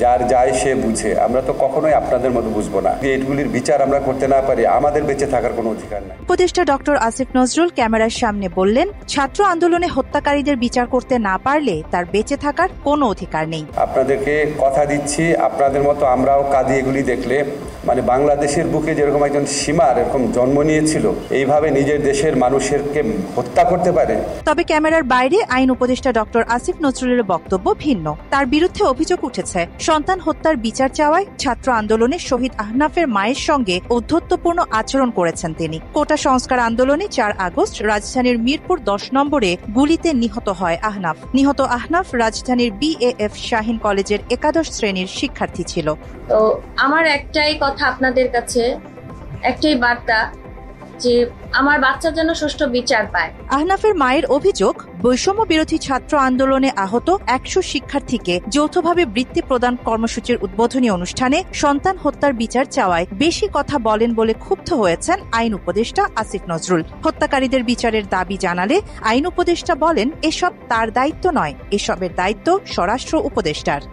যার যায় সে বুঝে, আমরা তো কখনোই আপনাদের মতো বুঝবো না। এগুলির বিচার আমরা করতে না পারি, আমাদের বেঁচে থাকার কোনো অধিকার নাই। উপদেষ্টা ডক্টর আসিফ নজরুল ক্যামেরার সামনে বললেন, ছাত্র আন্দোলনে হত্যাকারীদের বিচার করতে না পারলে তার বেঁচে থাকার কোনো অধিকার নেই। আপনাদেরকে কথা দিচ্ছি, আপনাদের মতো আমরাও কাঁদি এগুলি দেখলে। মানে বাংলাদেশের বুকে যেরকম একজন সীমার এরকম জন্ম নিয়েছিল, এইভাবে নিজের দেশের মানুষেরকে হত্যা করতে পারে। তবে ক্যামেরার বাইরে আইন উপদেষ্টা ডক্টর আসিফ নজরুলের বক্তব্য ভিন্ন। তার বিরুদ্ধে অভিযোগ উঠেছে, সন্তান হত্যার বিচার চাওয়ায় ছাত্র আন্দোলনে শহীদ আহনাফের মায়ের সঙ্গে ঔদ্ধত্যপূর্ণ আচরণ করেছেন তিনি। কোটা সংস্কার আন্দোলনে ৪ আগস্ট রাজধানীর মিরপুর ১০ নম্বরে গুলিতে নিহত হয় আহনাফ। নিহত আহনাফ রাজধানীর BAF শাহীন কলেজের একাদশ শ্রেণীর শিক্ষার্থী ছিল। তো আমার একটাই কথা আপনাদের কাছে, একটাই বার্তা, যে আমার বাচ্চা যেন সুষ্ঠু বিচার পায়। আহনাফের মায়ের অভিযোগ, বৈষম্য বিরোধী ছাত্র আন্দোলনে আহত ১০০ শিক্ষার্থীকে যৌথভাবে বৃত্তি প্রদান কর্মসূচির উদ্বোধনী অনুষ্ঠানে সন্তান হত্যার বিচার চাওয়ায় বেশি কথা বলেন বলে ক্ষুব্ধ হয়েছেন আইন উপদেষ্টা আসিফ নজরুল। হত্যাকারীদের বিচারের দাবি জানালে আইন উপদেষ্টা বলেন, এসব তার দায়িত্ব নয়, এসবের দায়িত্ব স্বরাষ্ট্র উপদেষ্টার।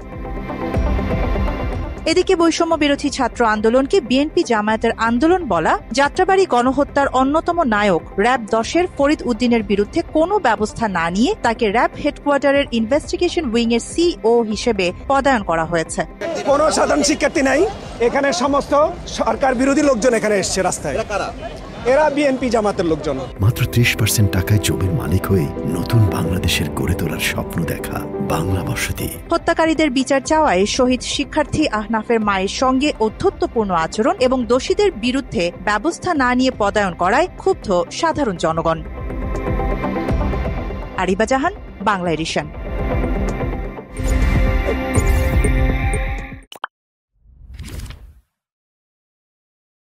এদিকে বৈষম্য বিরোধী ছাত্র আন্দোলনকে বিএনপি জামায়াতের আন্দোলন বলা যাত্রাবাড়ী গণহত্যার অন্যতম নায়ক র‍্যাব ১০-এর ফরিদ উদ্দিনের বিরুদ্ধে কোনো ব্যবস্থা না নিয়ে তাকে র‍্যাব হেডকোয়ার্টারের ইনভেস্টিগেশন উইং এর CO হিসেবে পদায়ন করা হয়েছে। কোনো সাধারণ শিক্ষার্থী নাই এখানে, সমস্ত সরকার বিরোধী লোকজন এখানে এসছে রাস্তায়। এরা বিএনপি জামাতের লোকজন। মাত্র ৩০% টাকায় জমির মালিক হয়ে নতুন বাংলাদেশের গড়ে তোলার স্বপ্ন দেখা বাংলা বসতি। হত্যাকারীদের বিচার চাওয়ায় শহীদ শিক্ষার্থী আহনাফের মায়ের সঙ্গে ঔদ্ধত্যপূর্ণ আচরণ এবং দোষীদের বিরুদ্ধে ব্যবস্থা না নিয়ে পদায়ন করায় ক্ষুব্ধ সাধারণ জনগণ। আরিবা জাহান, বাংলা এডিশন।